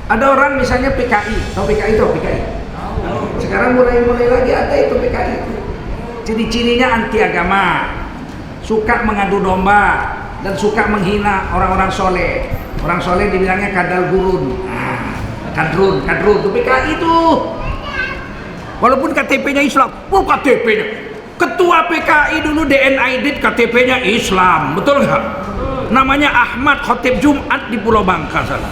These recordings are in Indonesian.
Ada orang misalnya PKI, tahu PKI itu PKI. Sekarang mulai lagi ada itu PKI. Ciri-cirinya anti agama, suka mengadu domba dan suka menghina orang-orang soleh. Orang soleh dibilangnya kadal gurun, kadrun itu PKI itu. Walaupun KTP-nya Islam, KTP-nya ketua PKI dulu DNID KTP-nya Islam, betul nggak? Namanya Ahmad, khotib Jumat di Pulau Bangka salah.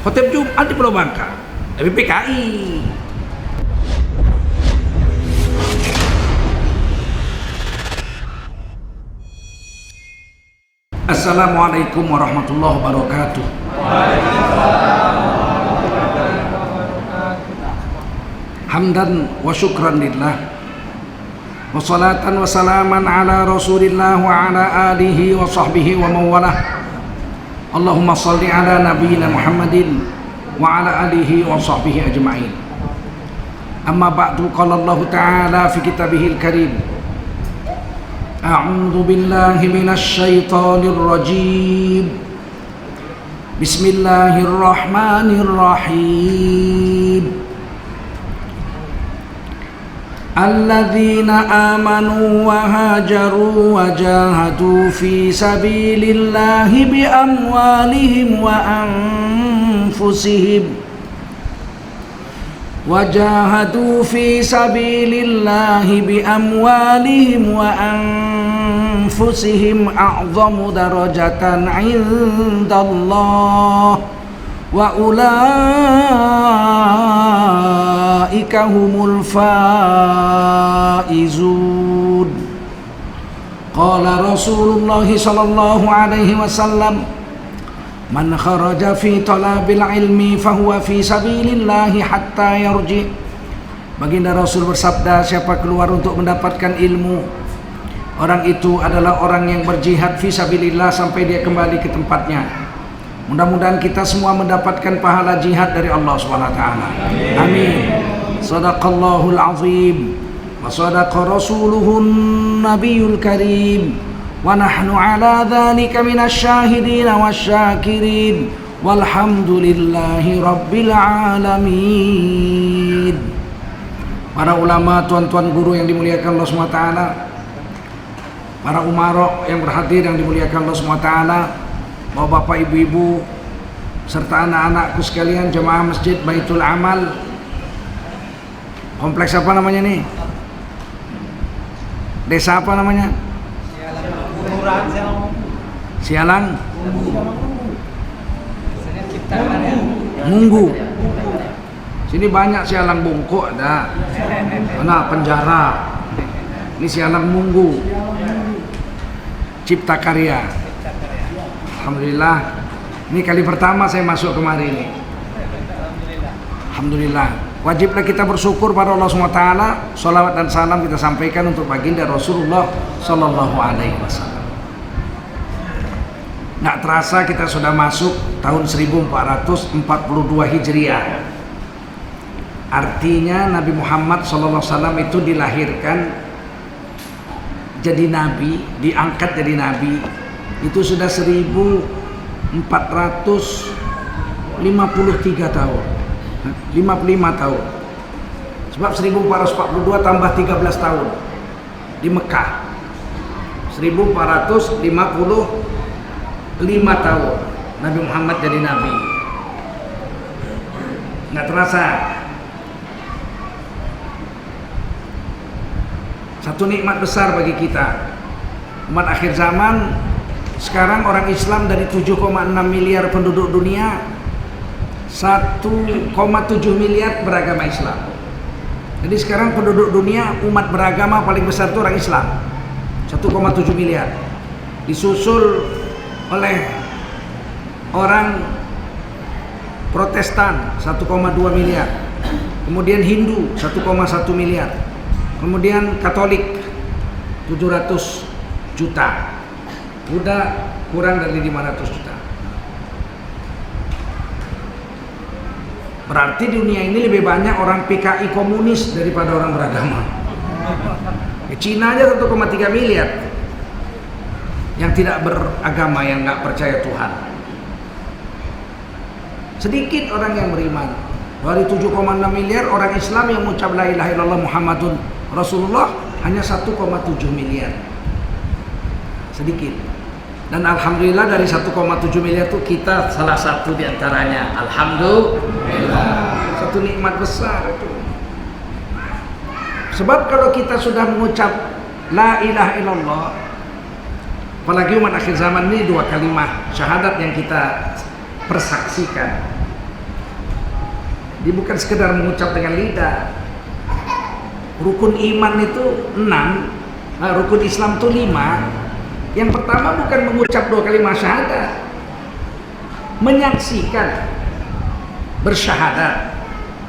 Khotib Jumat di Pulau Bangka, tapi PKI. Assalamualaikum warahmatullahi wabarakatuh. Hamdan wa syukran lillah, wa salatan wa salaman ala rasulillah wa ala alihi wa sahbihi wa mawalah. Allahumma salli ala nabiyyina Muhammadin wa ala alihi wa sahbihi ajma'in. Amma ba'du, qala Allah ta'ala fi kitabihil karim, a'udzu billahi minasy syaithanir rajim. Bismillahirrahmanirrahim. Alladzina amanu wa hajaru wa jahadu fi sabilillahi bi amwalihim wa anfusihim wajahadu fi sabilillahi bi amwalihim wa anfusihim a'zamu darajatan 'indallah wa ulaika humul faizun. Qala Rasulullah sallallahu alaihi wasallam, man kharaja fi talabil ilmi fahuwa fi sabilillahi hatta yarji. Baginda Rasul bersabda, siapa keluar untuk mendapatkan ilmu, orang itu adalah orang yang berjihad fi sabilillah sampai dia kembali ke tempatnya. Mudah-mudahan kita semua mendapatkan pahala jihad dari Allah Subhanahu wa taala. Amin. Shadaqallahul azim wa sadaqa rasuluhun nabiyul karim. Wa nahnu ala dzalika minasy syahidin wasyakirin walhamdulillahi rabbil alamin. Para ulama, tuan-tuan guru yang dimuliakan Allah SWT, para umarok yang berhadir yang dimuliakan Allah SWT, bapak-bapak, ibu-ibu, serta anak-anakku sekalian, jemaah Masjid Baitul Amal. Kompleks apa namanya nih? Desa apa namanya? Sialang Munggu. Sini banyak Sialang Bungkuk ada. Mana penjara. Ini Sialang Munggu. Cipta Karya. Alhamdulillah. Ini kali pertama saya masuk kemari ini. Alhamdulillah. Wajiblah kita bersyukur pada Allah SWT. Salawat dan salam kita sampaikan untuk baginda Rasulullah Sallallahu Alaihi Wasallam. Nggak terasa kita sudah masuk tahun 1442 Hijriah. Artinya Nabi Muhammad SAW itu dilahirkan jadi Nabi, diangkat jadi Nabi, itu sudah 1453 tahun, 55 tahun. Sebab 1442 tambah 13 tahun di Mekah, 1455 tahun Nabi Muhammad jadi Nabi. Nggak terasa. Satu nikmat besar bagi kita umat akhir zaman. Sekarang orang Islam dari 7,6 miliar penduduk dunia, 1,7 miliar beragama Islam. Jadi sekarang penduduk dunia umat beragama paling besar itu orang Islam, 1,7 miliar. Disusul oleh orang Protestan 1,2 miliar. Kemudian Hindu 1,1 miliar. Kemudian Katolik 700 juta. Buddha kurang dari 500 juta. Berarti di dunia ini lebih banyak orang PKI komunis daripada orang beragama. Cina aja 1,3 miliar yang tidak beragama, yang nggak percaya Tuhan. Sedikit orang yang beriman. Dari 7,6 miliar orang Islam yang mengucap la ilaha illallah Muhammadun Rasulullah hanya 1,7 miliar. Sedikit. Dan alhamdulillah dari 1,7 miliar itu kita salah satu di antaranya. Alhamdulillah. Satu nikmat besar itu. Sebab kalau kita sudah mengucap la ilaha illallah, apalagi umat akhir zaman ini, dua kalimat syahadat yang kita persaksikan. Dia bukan sekedar mengucap dengan lidah. Rukun iman itu 6, rukun Islam itu 5. Yang pertama bukan mengucap dua kalimat syahadat, menyaksikan, bersyahadat,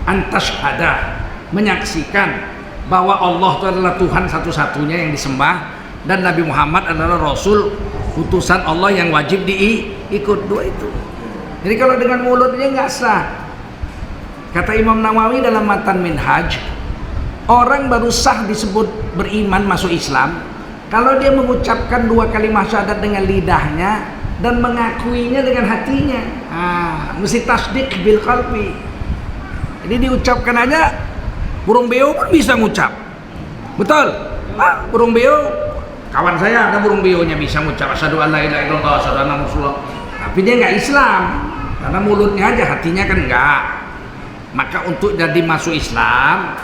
antasyhadah, menyaksikan bahwa Allah itu adalah Tuhan satu-satunya yang disembah dan Nabi Muhammad adalah Rasul utusan Allah yang wajib diikut. Dua itu. Jadi kalau dengan mulutnya nggak sah. Kata Imam Nawawi dalam Matan Minhaj, orang baru sah disebut beriman masuk Islam kalau dia mengucapkan dua kalimat syahadat dengan lidahnya dan mengakuinya dengan hatinya. Mesti tasdik bil qalbi. Jadi diucapkan aja, burung beo pun bisa ngucap. Betul? Burung beo, kawan saya ada burung beonya bisa ngucap asyhadu an la ilaha illallah asyhadu anna rasulullah. Tapi dia nggak Islam karena mulutnya aja, hatinya kan enggak. Maka untuk jadi masuk Islam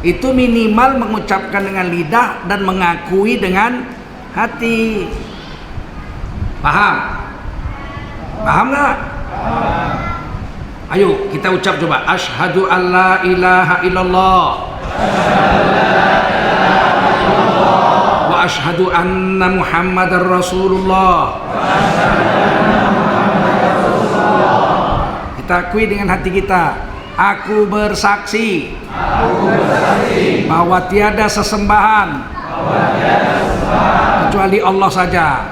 itu minimal mengucapkan dengan lidah dan mengakui dengan hati. Paham? Paham nggak? Ayo kita ucap coba. Asyhadu an la ilaha illallah wa asyhadu anna muhammadar rasulullah. Kita akui dengan hati kita. Aku bersaksi bahwa tiada sesembahan kecuali Allah saja.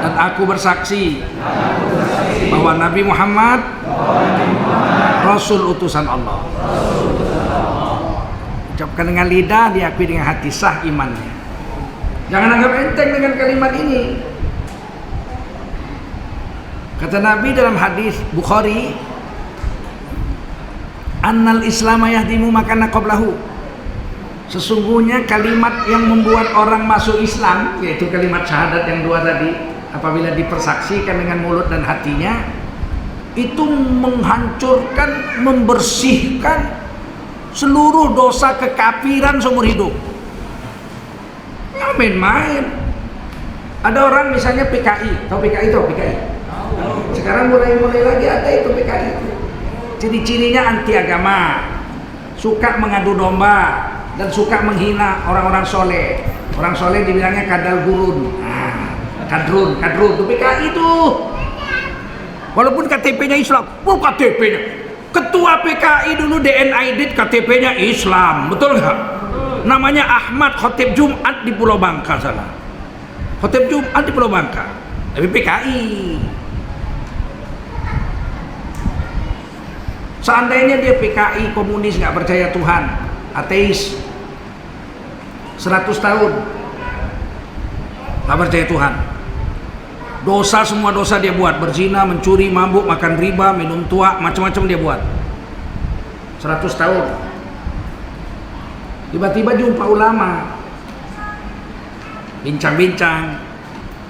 Dan aku bersaksi bahwa Nabi Muhammad Rasul utusan Allah. Ucapkan dengan lidah, diakui dengan hati, sah imannya. Jangan anggap enteng dengan kalimat ini. Kata Nabi dalam hadis Bukhari, annal islama yahdimu makana qablahu. Sesungguhnya kalimat yang membuat orang masuk Islam, yaitu kalimat syahadat yang dua tadi, apabila dipersaksikan dengan mulut dan hatinya, itu menghancurkan, membersihkan seluruh dosa kekafiran seumur hidup. Nggak main-main. Ada orang misalnya PKI, tahu PKI itu? PKI. Sekarang mulai lagi ada itu PKI itu. Ciri-cirinya anti agama, suka mengadu domba, dan suka menghina orang-orang soleh. Orang soleh dibilangnya kadal gurun, kadrun itu PKI itu. Walaupun KTP-nya Islam, KTP-nya ketua PKI dulu DNID KTP-nya Islam, betul nggak? Namanya Ahmad, khotib Jumat di Pulau Bangka sana. Khotib Jumat di Pulau Bangka, tapi PKI. Seandainya dia PKI, komunis, nggak percaya Tuhan, ateis, 100 tahun nggak percaya Tuhan, dosa, semua dosa dia buat, berzina, mencuri, mabuk, makan riba, minum tua, macam-macam dia buat, 100 tahun. Tiba-tiba jumpa ulama, bincang-bincang,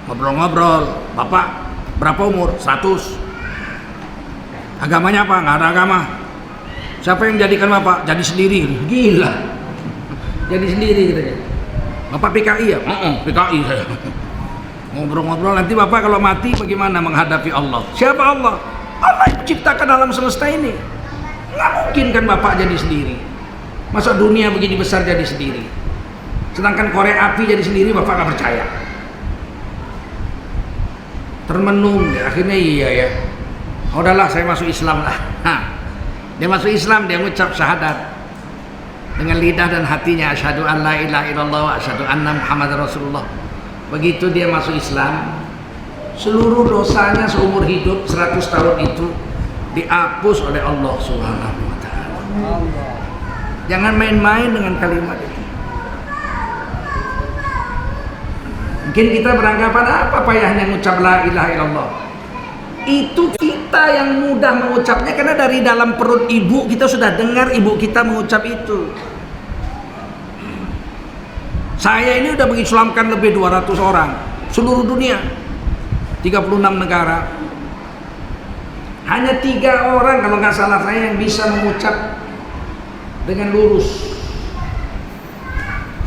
ngobrol-ngobrol. Bapak berapa umur? 100. Agamanya apa? Nggak ada agama. Siapa yang jadikan bapak? Jadi sendiri. Gila. Jadi sendiri katanya. Bapak PKI ya? PKI saya. Ngobrol-ngobrol, nanti bapak kalau mati bagaimana menghadapi Allah? Siapa Allah? Allah yang menciptakan alam semesta ini. Nggak mungkin kan bapak jadi sendiri. Masa dunia begini besar jadi sendiri? Sedangkan korek api jadi sendiri, bapak nggak percaya. Termenung, akhirnya iya ya. Udahlah, saya masuk Islam lah. Dia masuk Islam, dia mengucap syahadat dengan lidah dan hatinya, asyhadu an la ilaha illallah wa asyhadu anna muhammadar rasulullah. Begitu dia masuk Islam, seluruh dosanya seumur hidup 100 tahun itu dihapus oleh Allah Subhanahu wa taala. Jangan main-main dengan kalimat itu. Mungkin kita beranggapan apa payahnya mengucap la ilaha illallah. Itu kita kita yang mudah mengucapnya karena dari dalam perut ibu kita sudah dengar ibu kita mengucap itu. Saya ini udah mengislamkan lebih 200 orang seluruh dunia, 36 negara. Hanya 3 orang kalau nggak salah saya yang bisa mengucap dengan lurus.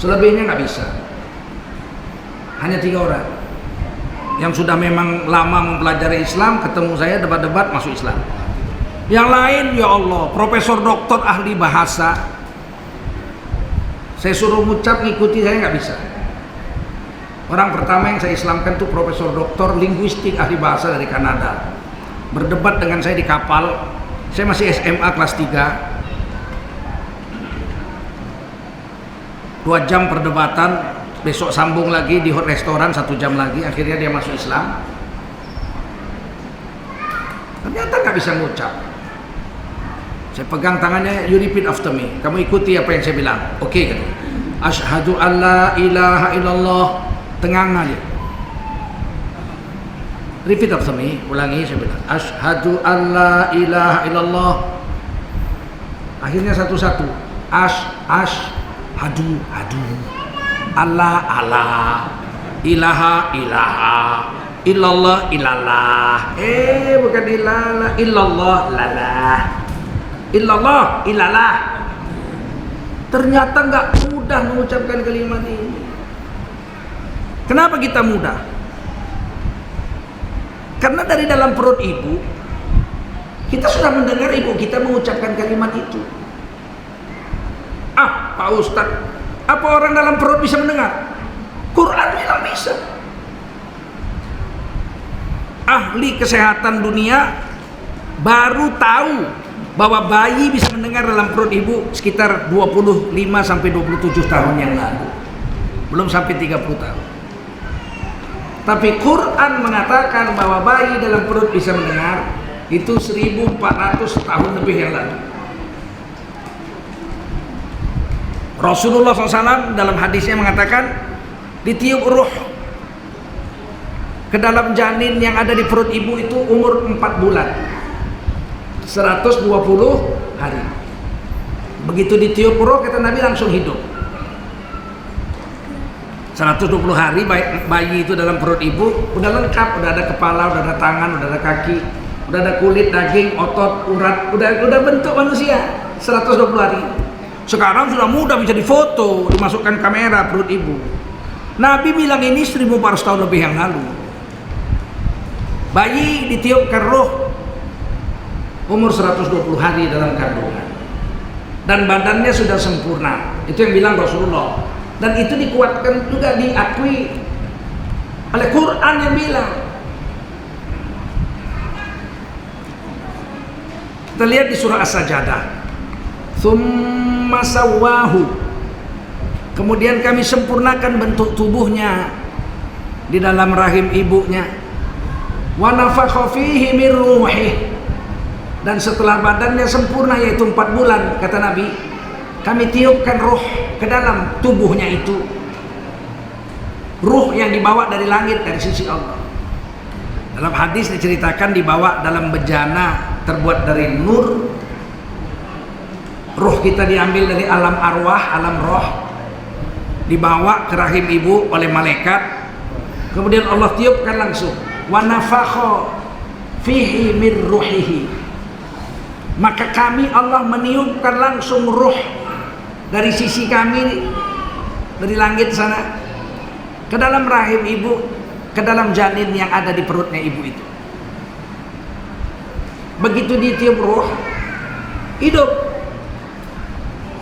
Selebihnya nggak bisa. Hanya 3 orang yang sudah memang lama mempelajari Islam, ketemu saya debat-debat masuk Islam. Yang lain ya Allah, profesor doktor ahli bahasa, saya suruh ngucap ngikuti saya nggak bisa. Orang pertama yang saya Islamkan tuh profesor doktor linguistik ahli bahasa dari Kanada, berdebat dengan saya di kapal. Saya masih SMA kelas 3. 2 jam perdebatan, besok sambung lagi di restoran 1 jam lagi, akhirnya dia masuk Islam. Ternyata nggak bisa ngucap. Saya pegang tangannya, you repeat after me, kamu ikuti apa yang saya bilang. Oke, okay. Asyhadu an la ilaha illallah. Tengang aja. Repeat after me, ulangi, saya bilang asyhadu an la ilaha illallah. Akhirnya satu-satu, hadu Allah ilaha illallah bukan illallah ilalah. Ternyata nggak mudah mengucapkan kalimat ini. Kenapa kita mudah? Karena dari dalam perut ibu kita sudah mendengar ibu kita mengucapkan kalimat itu. Pak Ustadz, apa orang dalam perut bisa mendengar? Quran bilang bisa. Ahli kesehatan dunia baru tahu bahwa bayi bisa mendengar dalam perut ibu sekitar 25 sampai 27 tahun yang lalu. Belum sampai 30 tahun. Tapi Quran mengatakan bahwa bayi dalam perut bisa mendengar itu 1400 tahun lebih yang lalu. Rasulullah SAW dalam hadisnya mengatakan ditiup ruh ke dalam janin yang ada di perut ibu itu umur 4 bulan 120 hari. Begitu ditiup ruh kata Nabi langsung hidup. 120 hari bayi itu dalam perut ibu udah lengkap, udah ada kepala, udah ada tangan, udah ada kaki, udah ada kulit, daging, otot, urat, udah bentuk manusia. 120 hari. Sekarang sudah mudah bisa difoto, dimasukkan kamera perut ibu. Nabi bilang ini 1400 tahun lebih yang lalu. Bayi ditiupkan roh umur 120 hari dalam kandungan. Dan badannya sudah sempurna. Itu yang bilang Rasulullah. Dan itu dikuatkan juga, diakui oleh Quran yang bilang. Kita lihat di surah As-Sajdah. Tsumma sawwahu. Kemudian kami sempurnakan bentuk tubuhnya di dalam rahim ibunya. Wa nafakha fihi min ruhi. Dan setelah badannya sempurna yaitu 4 bulan kata Nabi, kami tiupkan ruh ke dalam tubuhnya itu. Ruh yang dibawa dari langit dari sisi Allah. Dalam hadis diceritakan dibawa dalam bejana terbuat dari nur. Ruh kita diambil dari alam arwah, alam roh, dibawa ke rahim ibu oleh malaikat. Kemudian Allah tiupkan langsung. Wa nafakha fihi min ruhihi. Maka kami Allah meniupkan langsung ruh dari sisi kami dari langit sana ke dalam rahim ibu, ke dalam janin yang ada di perutnya ibu itu. Begitu ditiup ruh, hidup.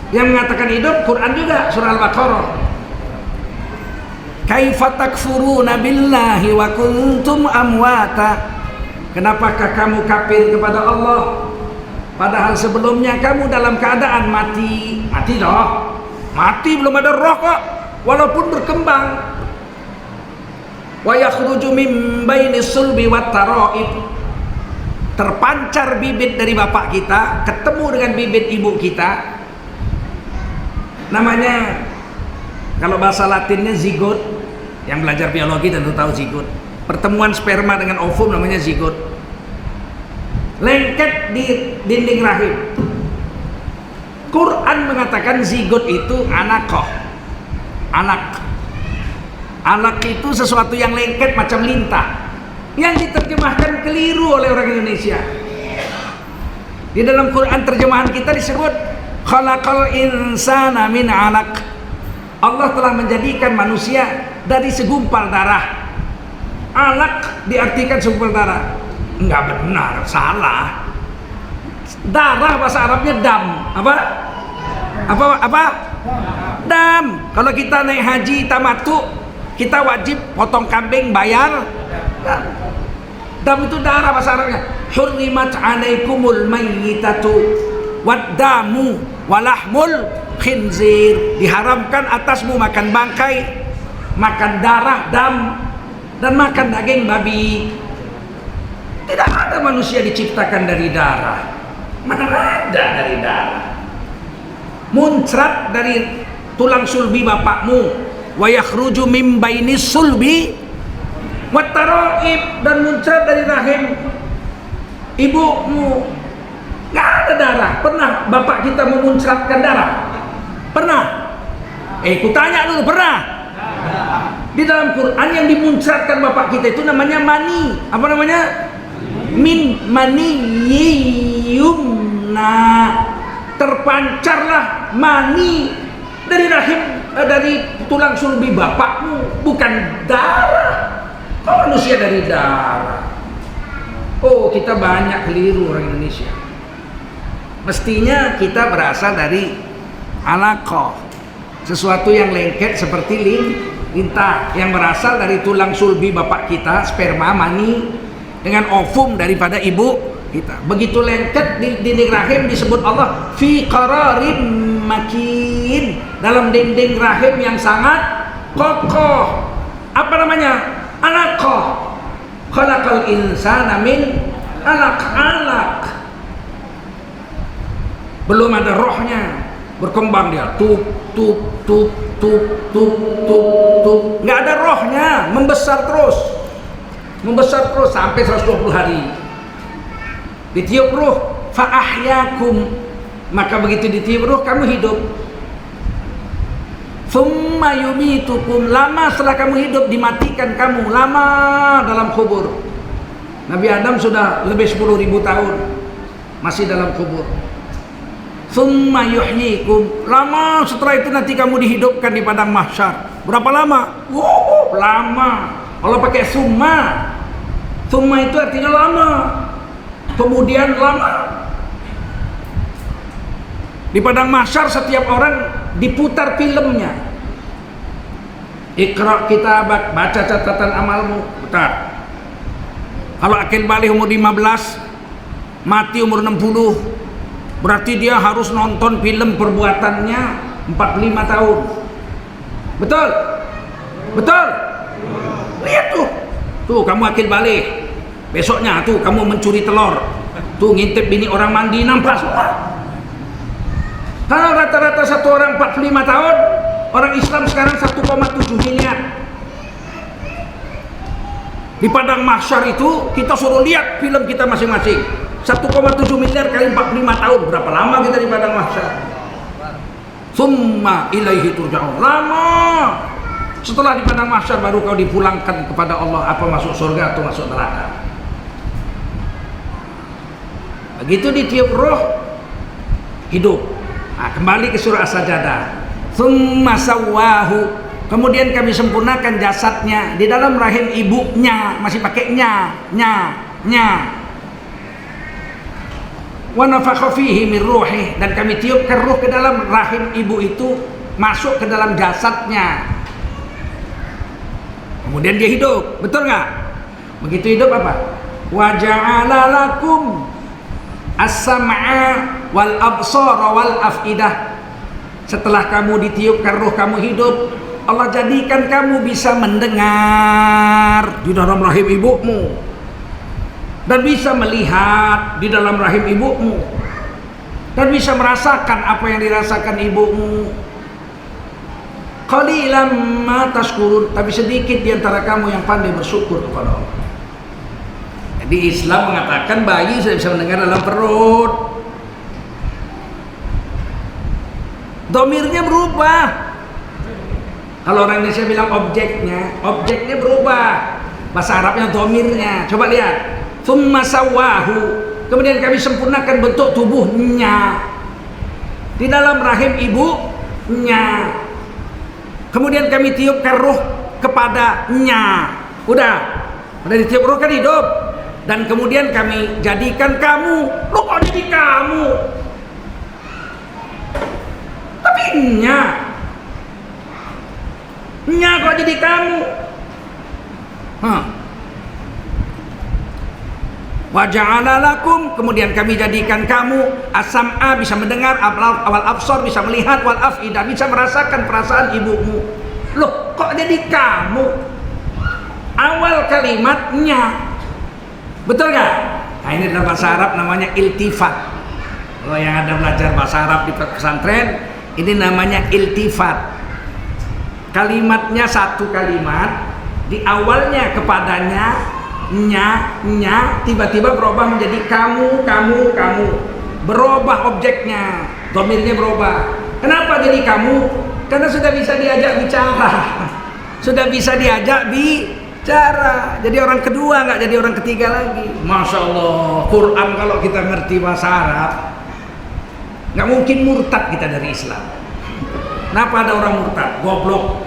Yang mengatakan hidup Quran juga surah Al-Baqarah. Kaifa takfuruna billahi wa kuntum amwata. Kenapakah kamu kafir kepada Allah padahal sebelumnya kamu dalam keadaan mati? Mati loh. Mati belum ada roh kok, walaupun berkembang. Wa yakhruju min baini sulbi wat tara'ib. Terpancar bibit dari bapak kita, ketemu dengan bibit ibu kita. Namanya kalau bahasa Latinnya zigot. Yang belajar biologi tentu tahu zigot. Pertemuan sperma dengan ovum namanya zigot. lengket di dinding rahim. Quran mengatakan zigot itu anakoh, anak. Anak itu sesuatu yang lengket macam lintah, yang diterjemahkan keliru oleh orang Indonesia. Di dalam Quran terjemahan kita disebut khalaqal insana min alaq. Allah telah menjadikan manusia dari segumpal darah. Alaq diartikan segumpal darah. Enggak benar, salah. Darah bahasa Arabnya dam. Apa? Dam. Kalau kita naik haji tamattu, kita wajib potong kambing, bayar. Dam itu darah bahasa Arabnya. Hurrimat alaikumul mayyitatu waddamu walahmul khinzir. Diharamkan atasmu makan bangkai, makan darah, dam, dan makan daging babi. Tidak ada manusia diciptakan dari darah. Mana ada dari darah? Muncrat dari tulang sulbi bapakmu. Wa yakhruju min bainis sulbi wat taraib, dan muncrat dari rahim ibumu. Nggak ada darah. Pernah bapak kita memuncratkan darah? Pernah? Kutanya dulu, pernah? Di dalam Quran yang dimuncratkan bapak kita itu namanya mani. Apa namanya? Min mani yumna. Terpancarlah mani dari rahim, dari tulang sulbi bapakmu, bukan darah. Kok manusia dari darah? Oh, kita banyak keliru orang Indonesia. Mestinya kita berasal dari alaqah, sesuatu yang lengket seperti lintah, yang berasal dari tulang sulbi bapak kita, sperma, mani, dengan ovum daripada ibu kita. Begitu lengket di dinding rahim disebut Allah fi qararin makin, dalam dinding rahim yang sangat kokoh. Apa namanya? Alaqah. Khalaqal insana min alaq. Belum ada rohnya, berkembang dia tup nggak ada rohnya, membesar terus sampai 120 hari. Ditiup ruh, fa'ahyakum, maka begitu ditiup ruh kamu hidup. Thumma yumitukum, lama setelah kamu hidup dimatikan kamu, lama dalam kubur. Nabi Adam sudah lebih 10.000 tahun masih dalam kubur. Thumma yuhyikum, lama setelah itu nanti kamu dihidupkan di padang mahsyar. Berapa lama? Lama. Allah pakai summa. Summa itu artinya lama. Kemudian lama. Di padang mahsyar setiap orang diputar filmnya. Iqra kitabak, baca catatan amalmu, putar. Kalau akil balik umur 15, mati umur 60, berarti dia harus nonton film perbuatannya 45 tahun. Betul? Lihat tuh kamu akil balik. Besoknya tuh kamu mencuri telur, tuh ngintip bini orang mandi, nampak semua. Kalau rata-rata satu orang 45 tahun, orang Islam sekarang 1,7 miliar. Di padang mahsyar itu kita suruh lihat film kita masing-masing. 1,7 miliar kali 45 tahun, berapa lama kita di padang mahsyar? Summa ilaihi turja'un. Lama. Setelah di padang mahsyar baru kau dipulangkan kepada Allah, apa masuk surga atau masuk neraka. Begitu ditiup roh, hidup. Nah, kembali ke surah As-Sajdah. Tsumma sawwahu, kemudian kami sempurnakan jasadnya di dalam rahim ibunya, masih pakai nya. Wa nafakha fihi min ruhi, dan kami tiupkan ruh ke dalam rahim ibu itu, masuk ke dalam jasadnya. Kemudian dia hidup, betul nggak? Begitu hidup apa? Wa ja'ala lakum as-sam'a wal absara wal afidah. Setelah kamu ditiupkan ruh, kamu hidup, Allah jadikan kamu bisa mendengar di dalam rahim ibumu, dan bisa melihat di dalam rahim ibumu, dan bisa merasakan apa yang dirasakan ibumu. Qalilan ma tashkurun, tapi sedikit di antara kamu yang pandai bersyukur kepada Allah. Di Islam mengatakan bayi sudah bisa mendengar dalam perut. Domirnya berubah. Kalau orang Indonesia bilang objeknya berubah. Bahasa Arabnya domirnya. Coba lihat. Tsumma sawwahu. Kemudian kami sempurnakan bentuk tubuhnya di dalam rahim ibunya. Kemudian kami tiupkan ruh kepadanya. Udah ditiup ruh kan hidup. Dan kemudian kami jadikan kamu. Lo kok jadi kamu? Tapi nya kok jadi kamu? Wa ja'ala lakum, kemudian kami jadikan kamu as-sam'a, bisa mendengar, awal absar, bisa melihat, wal af'idah, bisa merasakan perasaan ibumu. Loh, kok jadi kamu? Awal kalimatnya. Betul nggak? Nah, ini dalam bahasa Arab namanya iltifat. Kalau yang ada belajar bahasa Arab di pesantren, ini namanya iltifat. Kalimatnya satu kalimat, di awalnya kepadanya nya tiba-tiba berubah menjadi kamu. Berubah objeknya, domirnya berubah. Kenapa jadi kamu? Karena sudah bisa diajak bicara. Sudah bisa diajak bicara. Jadi orang kedua, nggak jadi orang ketiga lagi. Masya Allah, Quran kalau kita ngerti bahasa Arab, nggak mungkin murtad kita dari Islam. Kenapa ada orang murtad? Goblok.